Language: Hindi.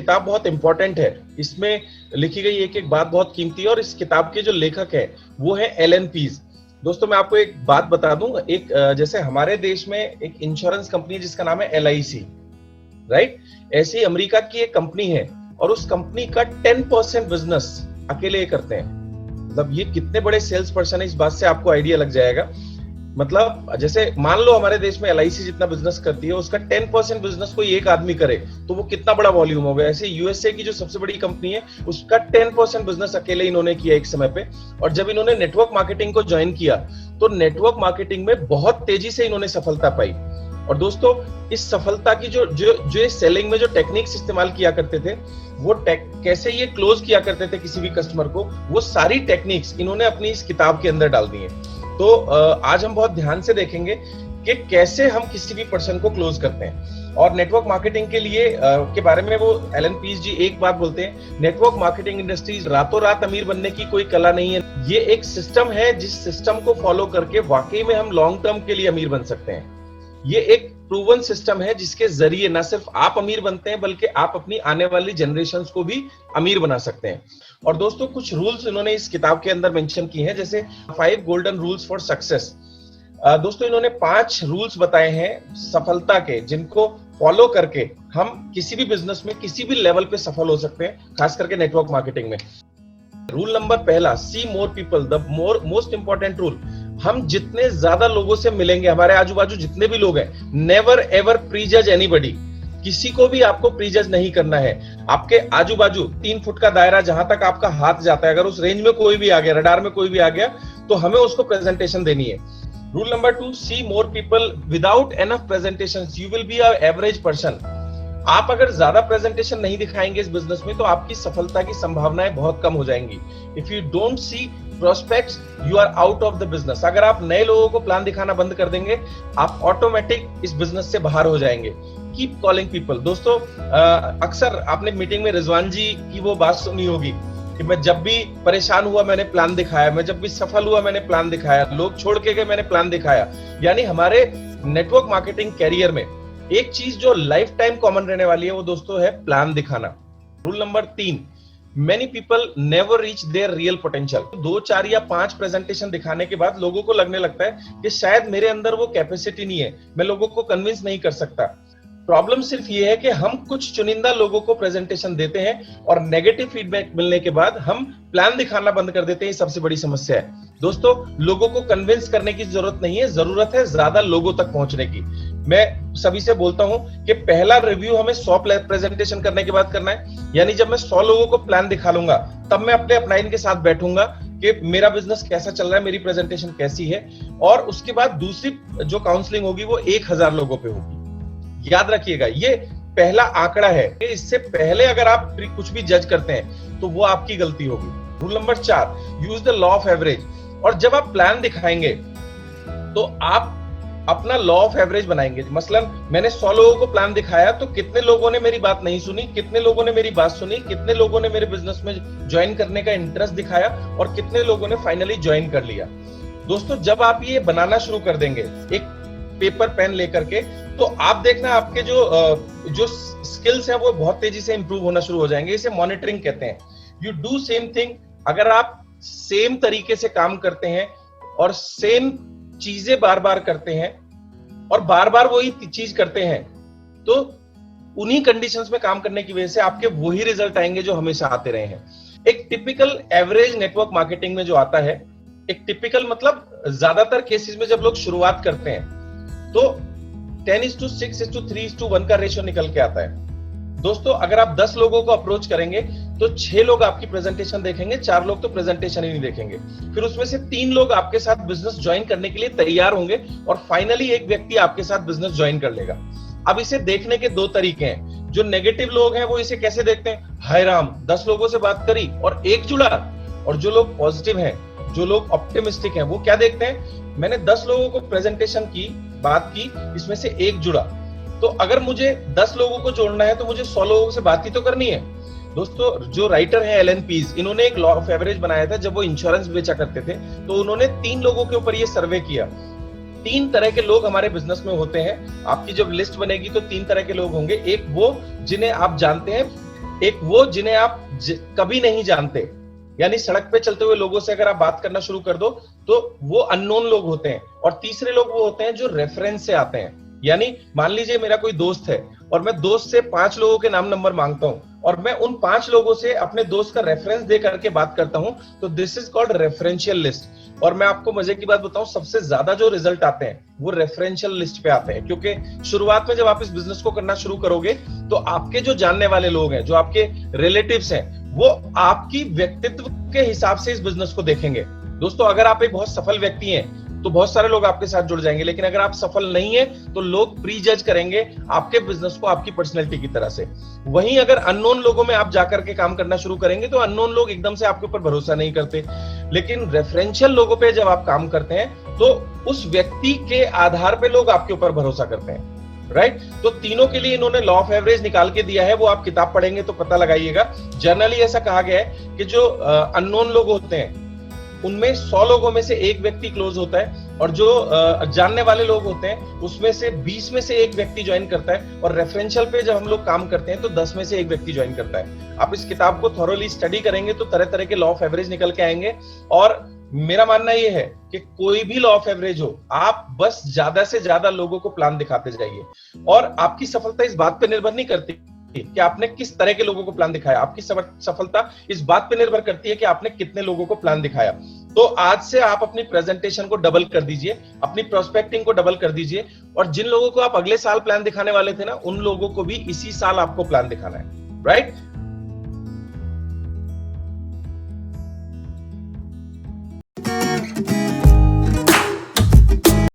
किताब बहुत इंपॉर्टेंट है, इसमें लिखी गई एक एक बात बहुत कीमती है, और इस किताब के जो लेखक है वो है एलन पीज। दोस्तों मैं आपको एक बात बता दूं, एक जैसे हमारे देश में एक इंश्योरेंस कंपनी है जिसका नाम है LIC, राइट? ऐसे ही अमेरिका की एक कंपनी है और उस कंपनी का 10% बिजनेस अकेले करते हैं। मतलब ये कितने बड़े सेल्स पर्सन है, इस बात से आपको आइडिया लग जाएगा। मतलब जैसे मान लो हमारे देश में LIC जितना बिजनेस करती है, उसका 10% बिजनेस कोई एक आदमी करे तो वो कितना बड़ा वॉल्यूम होगा। ऐसे USA की जो सबसे बड़ी कंपनी है उसका 10% बिजनेस अकेले इन्होंने किया एक समय पे। और जब इन्होंने नेटवर्क मार्केटिंग को ज्वाइन किया तो नेटवर्क मार्केटिंग में बहुत तेजी से इन्होंने सफलता पाई। और दोस्तों इस सफलता की जो सेलिंग में जो टेक्निक्स इस्तेमाल किया करते थे, वो कैसे ये क्लोज किया करते थे किसी भी कस्टमर को, वो सारी टेक्निक्स इन्होंने अपनी इस किताब के अंदर डाल दी है। तो आज हम बहुत ध्यान से देखेंगे कि कैसे हम किसी भी पर्सन को क्लोज करते हैं। और नेटवर्क मार्केटिंग के लिए के बारे में वो एलन पीज जी एक बात बोलते हैं, नेटवर्क मार्केटिंग इंडस्ट्री रातों रात अमीर बनने की कोई कला नहीं है, ये एक सिस्टम है जिस सिस्टम को फॉलो करके वाकई में हम लॉन्ग टर्म के लिए अमीर बन सकते हैं। ये एक प्रूवन सिस्टम है जिसके जरिए न सिर्फ आप अमीर बनते हैं बल्कि आप अपनी आने वाली जनरेशंस को भी अमीर बना सकते हैं। और दोस्तों कुछ रूल्स इन्होंने इस किताब के अंदर मेंशन किए हैं, जैसे 5 गोल्डन रूल्स फॉर सक्सेस। दोस्तों इन्होंने 5 रूल्स बताए हैं सफलता के, जिनको फॉलो करके हम किसी भी बिजनेस में किसी भी लेवल पे सफल हो सकते हैं, खास करके नेटवर्क मार्केटिंग में। रूल नंबर पहला, see more people. The most important rule, हम जितने ज्यादा लोगों से मिलेंगे, हमारे आजू बाजू जितने भी लोग हैं, नेवर एवर प्रीजज एनीबडी। किसी को भी आपको प्रीजज नहीं करना है। आपके आजू बाजू 3 फुट का दायरा जहां तक आपका हाथ जाता है, अगर उस रेंज में कोई भी आ गया, रडार में कोई भी आ गया, तो हमें उसको प्रेजेंटेशन देनी है। Rule number 2, see more people without enough presentation you will be a average person. आप अगर ज्यादा प्रेजेंटेशन नहीं दिखाएंगे इस बिजनेस में तो आपकी सफलता की संभावनाएं बहुत कम हो जाएंगी। If you don't see prospects you are out of the business. अगर आप नए लोगों को प्लान दिखाना बंद कर देंगे, आप ऑटोमेटिक इस बिजनेस से बाहर हो जाएंगे। Keep calling people. दोस्तों अक्सर आपने मीटिंग में रिजवान जी की वो बात सुनी होगी कि मैं जब भी परेशान हुआ मैंने प्लान दिखाया, मैं जब भी सफल हुआ मैंने प्लान दिखाया, लोग छोड़ के गए मैंने प्लान दिखाया। यानी हमारे नेटवर्क मार्केटिंग कैरियर में एक चीज जो लाइफ टाइम कॉमन रहने वाली है वो दोस्तों है प्लान दिखाना। Rule number 3, many people never reach there real potential. 2, 4 या 5 प्रेजेंटेशन दिखाने के बाद लोगों को लगने लगता है कि शायद मेरे अंदर वो कैपेसिटी नहीं है, मैं लोगों को कन्विंस नहीं कर सकता। प्रॉब्लम सिर्फ ये है कि हम कुछ चुनिंदा लोगों को प्रेजेंटेशन देते हैं और नेगेटिव फीडबैक मिलने के बाद हम प्लान दिखाना बंद कर देते हैं। सबसे बड़ी समस्या है दोस्तों, लोगों को कन्विंस करने की जरूरत नहीं है, जरूरत है ज्यादा लोगों तक पहुंचने की। मैं सभी से बोलता हूं कि पहला रिव्यू हमें 100 प्रेजेंटेशन करने के बाद करना है। यानी जब मैं 100 लोगों को प्लान दिखा लूंगा तब मैं अपने अपलाइन के साथ बैठूंगा कि मेरा बिजनेस कैसा चल रहा है, मेरी प्रेजेंटेशन कैसी है। और उसके बाद दूसरी जो काउंसलिंग होगी वो 1000 लोगों पे होगी। याद रखिएगा, ये पहला आंकड़ा है। इससे पहले अगर आप कुछ भी जज करते हैं तो वो आपकी गलती होगी। Rule number 4, use the law of average. और जब आप प्लान दिखाएंगे तो आप अपना लॉ ऑफ एवरेज बनाएंगे। मसलन मैंने 100 लोगों को प्लान दिखाया तो कितने लोगों ने मेरी बात नहीं सुनी, कितने लोगों ने मेरी बात सुनी, कितने लोगों ने मेरे बिजनेस में ज्वाइन करने का इंटरेस्ट दिखाया और कितने लोगों ने फाइनली ज्वाइन कर लिया। दोस्तों जब आप ये बनाना शुरू कर देंगे एक पेपर पेन लेकर के, तो आप देखना आपके जो स्किल्स हैं वो बहुत तेजी से इंप्रूव होना शुरू हो जाएंगे। इसे मॉनिटरिंग कहते हैं। You do same thing. अगर आप सेम तरीके से काम करते हैं और सेम चीजें बार बार करते हैं और बार बार वही चीज करते हैं, तो उन्हीं कंडीशंस में काम करने की वजह से आपके वही रिजल्ट आएंगे जो हमेशा आते रहे हैं। एक टिपिकल एवरेज नेटवर्क मार्केटिंग में जो आता है, एक टिपिकल मतलब ज्यादातर केसेस में जब लोग शुरुआत करते हैं तो 10:6:3:1 का रेशियो निकल के आता है। दोस्तों अगर आप 10 लोगों को अप्रोच करेंगे तो 6 लोग आपकी प्रेजेंटेशन देखेंगे, 4 लोग तो प्रेजेंटेशन ही नहीं देखेंगे। फिर उसमें से 3 लोग आपके साथ बिजनेस ज्वाइन करने के लिए तैयार होंगे और फाइनली एक व्यक्ति आपके साथ बिजनेस ज्वाइन कर लेगा। अब इसे देखने के 2 तरीके हैं। जो नेगेटिव लोग हैं वो इसे कैसे देखते हैं, हाय राम 10 लोगों से बात करी और एक जुड़ा। और जो लोग पॉजिटिव हैं, जो लोग ऑप्टिमिस्टिक हैं, वो क्या देखते हैं, मैंने 10 लोगों को प्रेजेंटेशन की, बात की, इसमें से एक जुड़ा। तो अगर मुझे 10 लोगों को जोड़ना है तो मुझे 100 लोगों से बात ही तो करनी है। दोस्तों जो राइटर है एलन पीज, इन्होंने एक लॉ ऑफ एवरेज बनाया था। जब वो इंश्योरेंस बेचा करते थे तो उन्होंने 3 लोगों के ऊपर ये सर्वे किया। 3 तरह के लोग हमारे बिजनेस में होते हैं। आपकी जब लिस्ट बनेगी तो 3 तरह के लोग होंगे। एक वो जिन्हें आप जानते हैं एक वो जिन्हें आप कभी नहीं जानते, यानी सड़क पे चलते हुए लोगों से अगर आप बात करना शुरू कर दो तो वो अननोन लोग होते हैं। और तीसरे लोग वो होते हैं जो रेफरेंस से आते हैं, यानी मान लीजिए मेरा कोई दोस्त है और मैं दोस्त से 5 लोगों के नाम नंबर मांगता हूं और मैं उन 5 लोगों से अपने दोस्त का रेफरेंस दे करके बात करता हूं, तो this is called referential list. और मैं आपको मजे की बात बताऊं, सबसे ज्यादा जो रिजल्ट आते हैं वो रेफरेंशियल लिस्ट पे आते हैं, क्योंकि शुरुआत में जब आप इस बिजनेस को करना शुरू करोगे तो आपके जो जानने वाले लोग हैं, जो आपके रिलेटिव्स हैं, वो आपकी व्यक्तित्व के हिसाब से इस बिजनेस को देखेंगे। दोस्तों, अगर आप एक बहुत सफल व्यक्ति हैं तो बहुत सारे लोग आपके साथ जुड़ जाएंगे, लेकिन अगर आप सफल नहीं है तो लोग प्री जज करेंगे आपके बिजनेस को आपकी पर्सनैलिटी की तरह से। वहीं अगर अननोन लोगों में आप जाकर के काम करना शुरू करेंगे तो अननोन लोग एकदम से आपके ऊपर भरोसा नहीं करते, लेकिन रेफरेंशियल लोगों पे जब आप काम करते हैं तो उस व्यक्ति के आधार पे लोग आपके ऊपर भरोसा करते हैं, राइट। तो तीनों के लिए इन्होंने लॉ ऑफ एवरेज निकाल के दिया है, वो आप किताब पढ़ेंगे तो पता लगाइएगा। जनरली ऐसा कहा गया है कि जो अननोन लोग होते हैं उनमें 100 लोगों में से एक व्यक्ति क्लोज होता है, और जो जानने वाले लोग होते हैं उसमें से 20 में से एक व्यक्ति ज्वाइन करता है, और रेफरेंशियल पे जब हम लोग काम करते हैं तो 10 में से एक व्यक्ति ज्वाइन करता है। आप इस किताब को थॉरोली स्टडी करेंगे तो तरह तरह के लॉ ऑफ एवरेज निकल के आएंगे। और मेरा मानना यह है कि कोई भी लॉ ऑफ एवरेज हो, आप बस ज्यादा से ज्यादा लोगों को प्लान दिखाते जाइए, और आपकी सफलता इस बात पर निर्भर नहीं करती कि आपने किस तरह के लोगों को प्लान दिखाया। आपकी सफलता इस बात पे निर्भर करती है कि आपने कितने लोगों को प्लान दिखाया। तो आज से आप अपनी प्रेजेंटेशन को डबल कर दीजिए, अपनी प्रोस्पेक्टिंग को डबल कर दीजिए, और जिन लोगों को आप अगले साल प्लान दिखाने वाले थे ना, उन लोगों को भी इसी साल आपको प्लान दिखाना है, राइट।